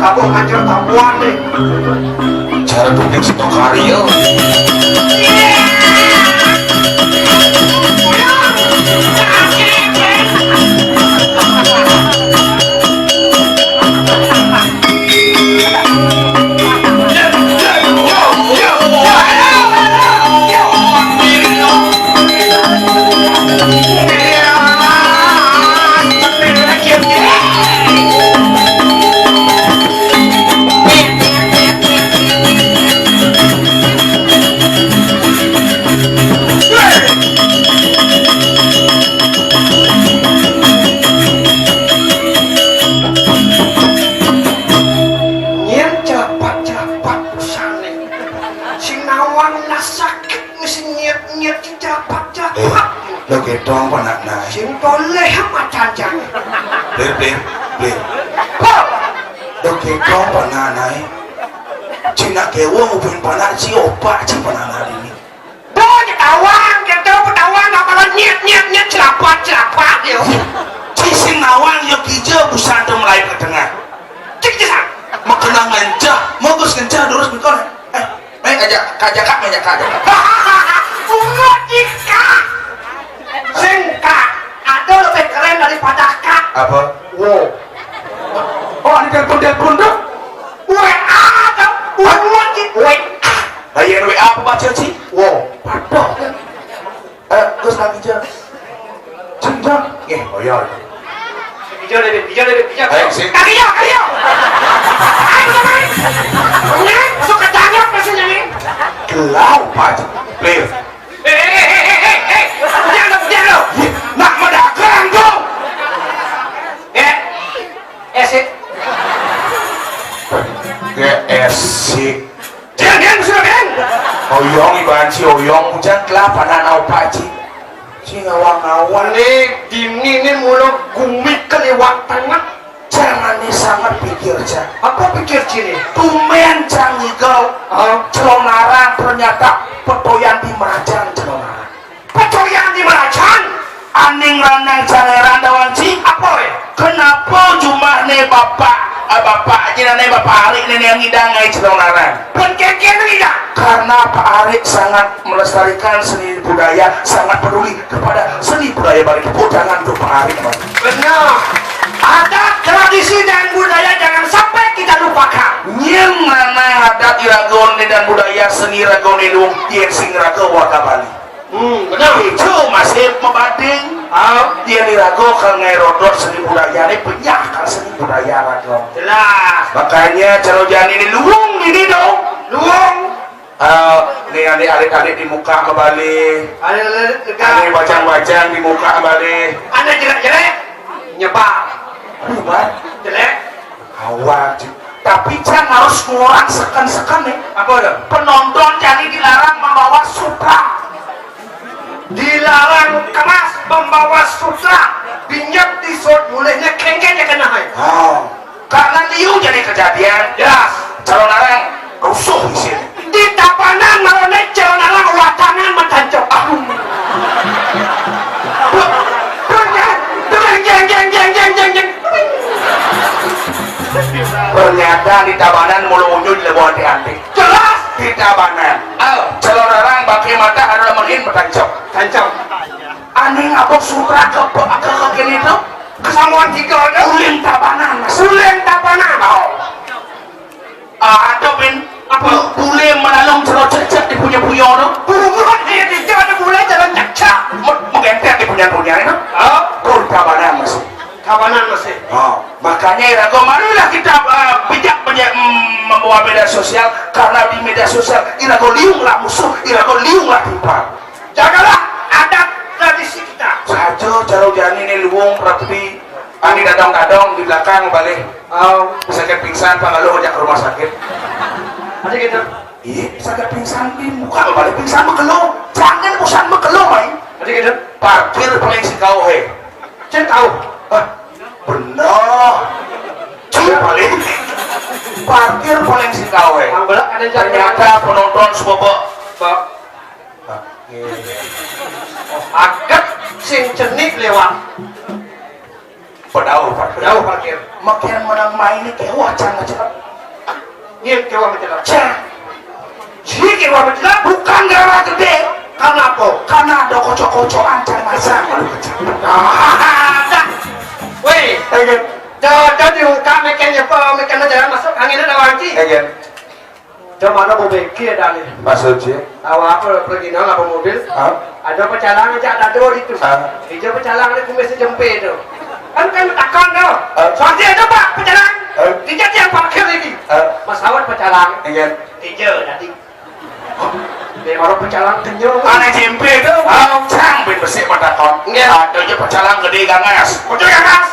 Kamu hancur tabuan deh. Cara duduk setok hari yo. Dong panak naik. Simpoleh amat cancang. Blir. Dong panak naik. Cina kewa ubin panak si opak si panak naik ini. Tuh ketawang, ketawang kalau nyet cerapat yo. Cising nawang yo kijau busan tuh mulai ke tengah. Cik cisang. Mau kena ngancah, mau gus ngancah terus mikol. Kajak. Bunga jika. Singka, ada lebih keren daripada kak. Apa? Wow. Oh, ini telepon tuh. WA tuh. WA. Ayo WA apa baca sih? Wow. Patok. Terus lagi aja. Cinta. Oh iya. Bijak. Ayo sih. Kakiyo. Ayo teman. Ini suka tangkap maksudnya nih. Kelau Pak. Blir. Jangan lo. Nak mendagang dong. Sik. Esik. Jangan sudah. Oyong iban si oyong hujan kelapa nanau paci. Si ngawang-ngawang Nih dini nih mulut gumik kelewat tengah. jangan sangat pikir cang. Apa pikir cini? Tumen cang igau. Celonarang ternyata petoyan di Majang celonarang. Petoyan di Meracan. Aning ranang cangeran dawanci. Apa ya? Kenapa cuma nih bapak aja nih bapak Arik nih yang ngidangai celonarang? Penkeken tidak. Karena Pak Arik sangat melestarikan seni budaya, sangat peduli kepada seni budaya balik jangan untuk Pak Arik. Benar. Ada tradisi dan budaya jangan sampai kita lupakan. Yang mana adat iragone dan budaya seni ragone luang yang sing raga warga Bali. Benar. Itu masih membanding. Dia dirago ke ngerodot seni budaya ini penyak seni budaya raga. Jelas. Makanya Carojani ini luang ini dong. Luang. Nih adik-adik di muka kembali. Ada bajang-bajang di muka kembali. Anda jelek-jelek. Nyebar. Jelek. Awal. Tapi jangan harus ngurang sekan-sekan nih. Apa dong? Penonton jadi dilarang membawa sutra. Dilarang kemas membawa sutra. Binyak di sort mulainya kengkenya kena hai. Karena liu jadi kejadian. Jelas. Calon orang rusuh di sini. Di tapanan mau naik calon orang watangan mentancok. Jeng. Ternyata di tabanan mulu unyu di lebuhan hati. Jelas. Di tabanan. Calon orang pakai mata adalah makin bertancok. Tancok. Aneh ngapok sutra ke kini tuh. Kesamuan tiga ada. Uling tabanan. Uling tabanan. Ada pin apa bule menalung celok cecek di punya no. Bukan dia di jalan bule jalan cecek. Mengentek di punya itu. Kur tabanan masih. Kawanan masih. Makanya irago marilah kita bijak membawa media sosial, karena di media sosial irago liunglah musuh, irago liunglah timpal. Jagalah adat tradisi kita. Saja Carojani ini luung rapi. Ani dadong-dadong di belakang balik. Sakit pingsan pangalu ajak ke rumah sakit. Ada gitu. Iya, sakit pingsan di muka balik pingsan mekelo. Jangan bosan mekelo, main. Ada gitu. Parkir paling si kau he. Saya tahu. Benar. Cuma paling parkir paling si kawe. Ambelak ada Ternyata penonton sebobok. Agak sing cenik lewat. Pedaur parkir. Jauh parkir. Makin menang main ini kayak wacan macam. Iya kewa mencelat. Cah. Sih kewa mencelat. Bukan gara gede. Karena apa? Karena ada kocok-kocokan cari masa malu kecil. Ada. Weh. Egen. Jodoh diungkap mekannya apa? Mekannya jalan masuk anginnya ada wanci. Egen. Coba ada mobil kia dah ni. Maksudnya? Awak apa pergi nang apa mobil? Ada pecalang aja ada dua itu. Hijau pecalang ada kumis jempe tu. Kan takkan tu. Soalnya ada pak pecalang. Tidak yang parkir lagi. Masawat pecalang. Egen. Hijau tadi. Dia orang pecalang kenyang. Aneh jempe tu. Cang bin bersih pada kon. Ada je pecalang gede gangas. Betul gangas.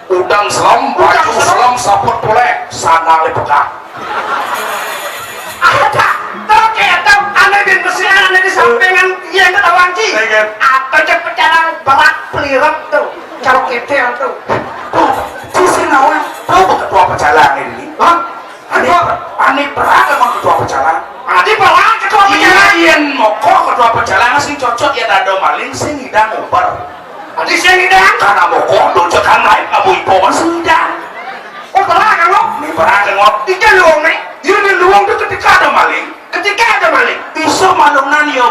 Udang selam, baju selam, saput pulek, sana lepekah. Ada. Oke, tahu aneh bin bersih aneh di sampingan yang kita wanci. Atau je pecalang berat pelirap tu. Caro ketel tu. Sisi nawan, tahu ketua pecalang ini? Aneh berat emang ketua pecalang. Adi berat ketua pecalang. Iya, mokok ketua pecalang sing cocok ya ada maling sing hidang uber. Adi sing hidang. Karena mokok tunjukkan lain abu ipo sing hidang. Oh berat kan lo? Ini berat ngop. Tiga luang ni. Ini luang tu ketika ada maling. Ketika ada maling. Iso malungan yo.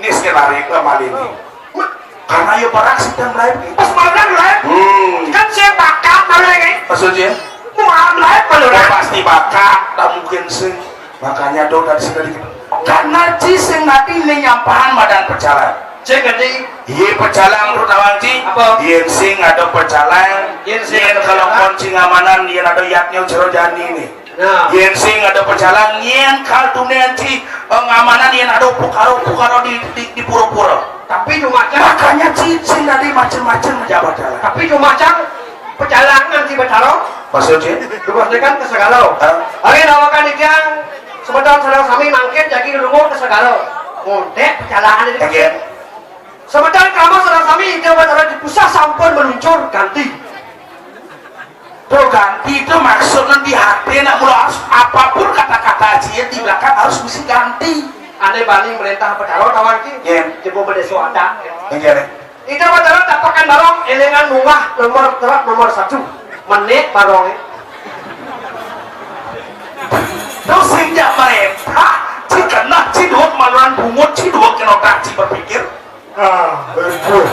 Ini sekali ke maling ni. Karena yo berat sedang lain. Pas malam lain. Kan saya bakat maling ni. Maksudnya? Malam lain kalau Ya pasti bakat, tak mungkin sing. Makanya do dari sini dikit. Karena sing nanti ini nyampahan badan pecalang. Saya ganti. Iya pecalang terutama ci. Apa? Yen sing ada pecalang. Yen sing Yen ada kalau pecalang. kunci ngamanan yen ada yaknya jero jani nih. Nah. Yen sing ada pecalang, yen kaltunean ci ngamanan yen ada pukaro di pura-pura. Tapi cuma cang. Makanya ci sing tadi macam-macam jabat jalan. Tapi cuma cang. Pecalang nanti bertaruh. Maksudnya? Lugasnya kan ke Segalo. Hari nawakan ikan. Sebentar sarang sami mangkin jadi lungo ke Segalo. Ngontek pecalangan ini. Again. Sebentar kamu sarang sami ikan bertaruh di pusat sampun meluncur ganti. Tuh ganti itu maksudnya di hati nak mula harus apapun kata-kata aja di belakang harus mesti ganti. Aneh bani merintah bertaruh tawan ki. Yen. Jemput berdeso ada. Again. Itu bertaruh dapatkan barong elengan nungah nomor 1. Menit barong. Tuh sejak mereka jika nak ciduk maluan bungut ciduk kena tak berpikir. Betul.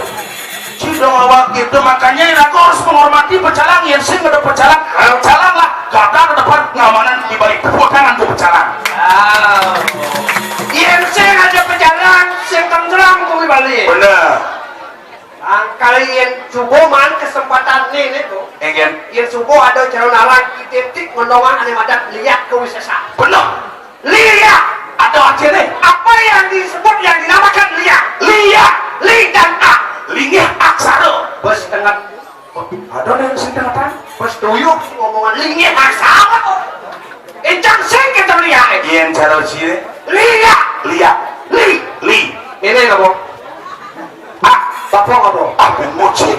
Ciduk awak gitu makanya aku harus menghormati pecalang yang sing ada pecalang. Pecalang lah kata depan ngamanan di balik tangan tuh pecalang. Yang sing ada pecalang, sing tentrang tuh balik. Bener. Kali yang subuh man kesempatan ni tu. Again. Yang subuh ada calon arang identik menolong ane madat lihat ke wisesa. Bener. Lihat. Ada aja nih. Apa yang disebut yang dinamakan lihat? Lihat. Li dan a. Lingih aksara. Bos tengah. Ada yang sing tengah. Bos tuyuk ngomongan lingih aksara. Encang sing kita lihat. Yen cara cire. Lihat. Lihat. Li. Ini nggak boh? Bapak nggak boh? Apa moci?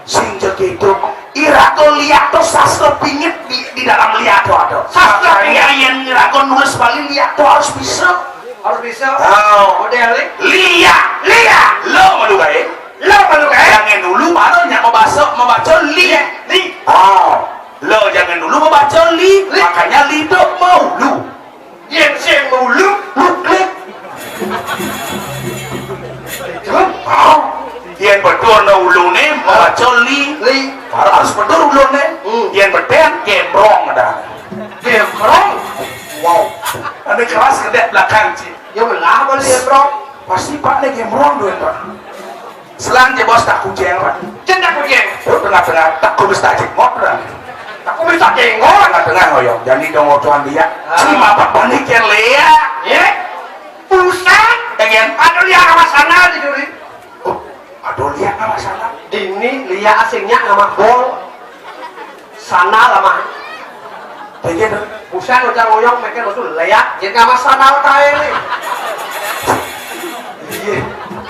Sing jadi itu. Irato lihat tuh sastra pingit di dalam lihat tuh ada. Sastra pingit yang irato nulis balik lihat tuh harus bisa. Harus bisa. Oh. Modelnya. Lihat. Lo malu gaya. Lo malu kan? Jangan dulu baru nyak membaca li. Oh. Lo jangan dulu membaca li. Makanya li tuh mau lu. Yang sing mau lu Klik. Oh. Yang betul no ulu nih membaca li. Harus betul ulu nih. Yang betul gembrong ada. Gembrong. Wow. Ada kelas kedek belakang sih. Ya belah boleh gembrong. Pasti pak nih gembrong dulu pak. Selang je bos tak kucing pak. Cendak kucing. Oh tengah-tengah tak kumis tak jenggot lah. Aku bisa jenggot. Tengah-tengah ngoyong. Jadi dong ngotuan dia. Cuma apa panik yang lea. Ya. Pusat. Pengen. Aduh lihat sama sana di juri. Oh, aduh lihat nama sana. Ini lihat asingnya nama bol. Sana lama. Pengen. Pusat udah ngoyong mereka betul lihat. Jadi nama sana udah ini. Iya.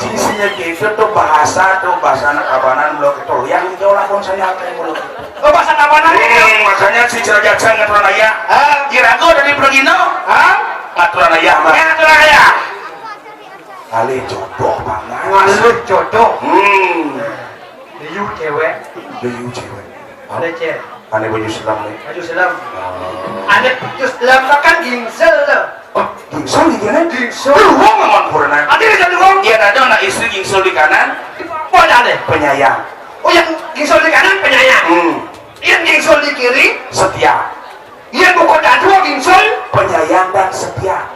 Isinya gitu tuh bahasa anak kabanan belum itu yang jauh lakon saya kayak mulut. Oh bahasa kabanan ini. Makanya si cerajak ngetrona ya. Dia jodoh. Liu cewek. Ada cewek. Aneh baju selam nih. Baju selam. Aneh baju selam kan gingsel loh. Oh, gingsel di kanan? Gingsel. Lu wong ngomong purna. Ada di sana wong. Iya ada anak istri gingsel di kanan. Apa ada? Penyayang. Oh yang gingsel di kanan penyayang. Yang gingsel di kiri setia. Yang bukan dua gingsel penyayang dan setia.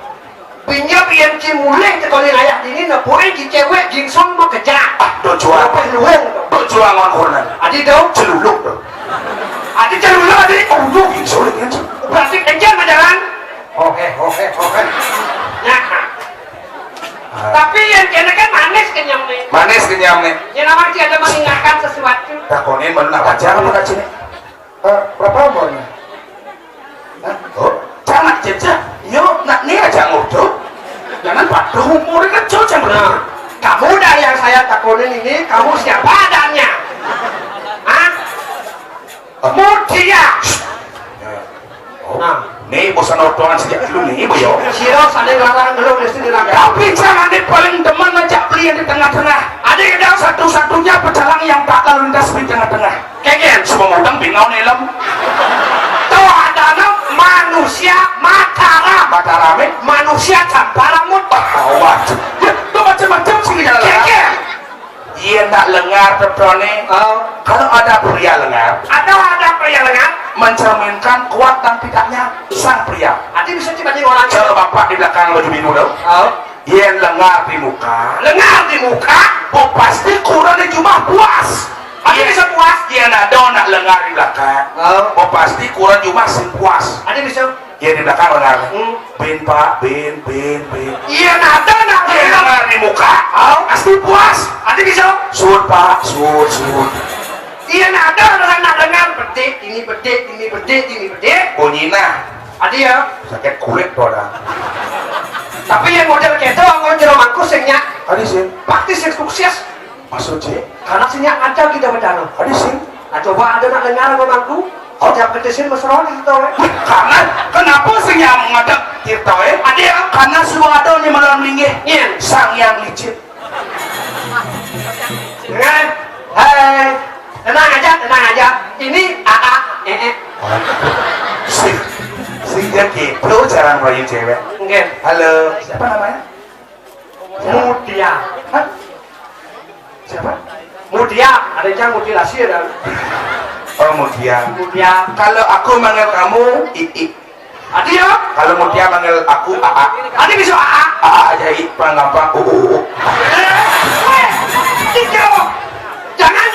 Binya pian cimuleng tekoli ngayak ini na boleh di cewek gingsel mau kejar. Do juang. Apa luang? Do juang ngomong purna. Adi dong. Celuluk dong. Adi celuluk adi. Oh, do gingsel di kanan. Berarti kejar jalan. Oke. Nah. Tapi yang kena kan manis kenyam nih. Manis kenyam nih. Yang namanya sih ada mengingatkan sesuatu. Takonin mana nak baca apa nak sini? Berapa umurnya? Oh, jangan jejak. Yo, nak ni aja ngobrol. Jangan pada umurnya kan jauh jangan benar. Kamu dah yang saya takonin ini, kamu siapa adanya? Hah? Mutia. Nah, nih bosan ordonan sejak dulu nih, boyo. Siro saling larang belum mesti dilarang. Tapi jangan nih paling demen ngajak beli yang di tengah-tengah. Ada yang satu-satunya pedalang yang tak lalu lintas di tengah-tengah. Keken, semua udang bingau nelem. Tahu ada manusia Mataram, manusia Camparamut. Waduh, ya, tuh macam-macam sih jalan. Keken. Iya nak lengar tertone. Kalau ada pria lengar, ada pria lengar mencerminkan kuat dan tidaknya sang pria. Nanti bisa dibanding orang. Coba bapak di belakang baju biru dong. Yang lengar di muka, oh pasti kurangnya cuma puas. Nanti bisa puas. Yang ada nak lengar di belakang, oh pasti kurang cuma sing puas. Nanti bisa. Yang di belakang lengar, bin pak, bin. Iya ada nak lengar di muka, pasti puas. Nanti bisa. Sur pak, sur. Iya ada orang nak lengar bedek, ini bedek. Bonyina. Ada ya. Sakit kulit orang. Tapi yang model keto anggon jero mangku singnya. Adi sing. Praktis yang sukses. Maksud sih? Karena singnya ada kita berjalan. Adi sing. Nah coba ada nak lengar anggon mangku. Setiap ketesin mesra di situ. Karena kenapa singnya mengadap tirta Ada ya. Karena semua ada yang malam linggih. Iya. Sang yang licin. Dengan hai. Tenang aja. Ini AA. Sing dia gitu jarang rayu cewek. Mungkin. Halo, siapa namanya? Mutia. Hah? Siapa? Mutia. Ada yang mutilasi ada. Oh Mutia. Kalau aku manggil kamu Ii. Ada ya? Kalau Mutia manggil aku AA. Ada bisa AA. AA aja gampang. Itu. Jangan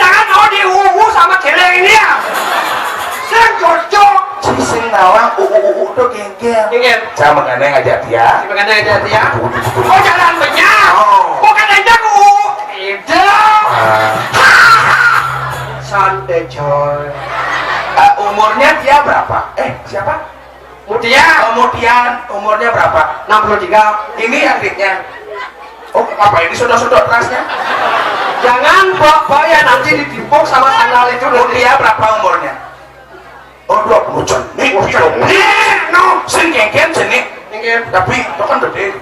di sama keleng ini ya. Sering cocok. Sing nawang tuh gengger. Jangan mengenai ngajak dia. Oh jalan banyak. Bukan aja itu. Santai coy. Umurnya dia berapa? Siapa? Mutia. Kemudian umurnya berapa? 63. Ini adiknya. Oh apa ini sudah kelasnya? Jangan bawa ya nanti ditimpuk sama sandal itu. Mutia berapa umurnya? Oh 20 jenik. No, sing genggen jenik. Tapi itu kan gede.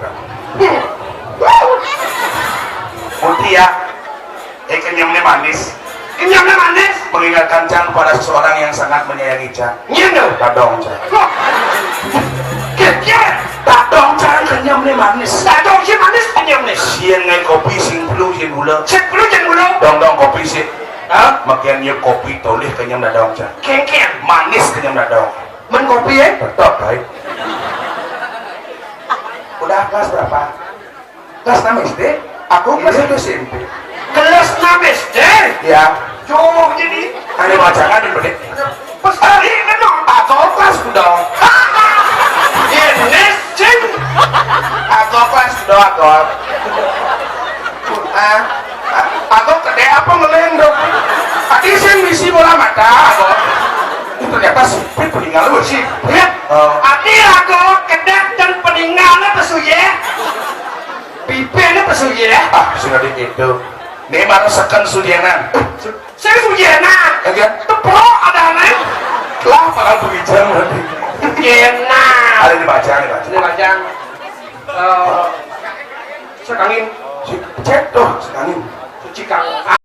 Mutia, kenyamnya manis. Mengingatkan Cang pada seseorang yang sangat menyayangi Cang. Dadong Cang. Dadong Cang kenyamnya manis. Sien ngai kopi sing belu sing gula. Dong kopi sih. Makian ye kopi toleh kenyam dadong Cang. Manis kenyam dadong. Men kopi ya? Tetap baik. Udah kelas berapa? Kelas 6 SD. Aku kelas 1 SMP. Kelas 6 SD? Ya. Jauh jadi. Ada bacangan di menit. Pas hari kan dong. Aku kelas udah. Ini cing. Aku kelas udah aku. Aku gede apa ngelendong. Tadi saya misi bola mata aku. Ternyata sipit peninggalan lu sih. Lihat. Adi aku kedek dan peninggalan pesuye. Pipinya pesuye. Sudah gitu. Ini baru sekan sujenan. Saya sujenan. Tepro ada nih. Lah bakal berbicara nanti. Sujenan. Ada dibaca. Sekangin. Cek tuh sekangin. Suci kang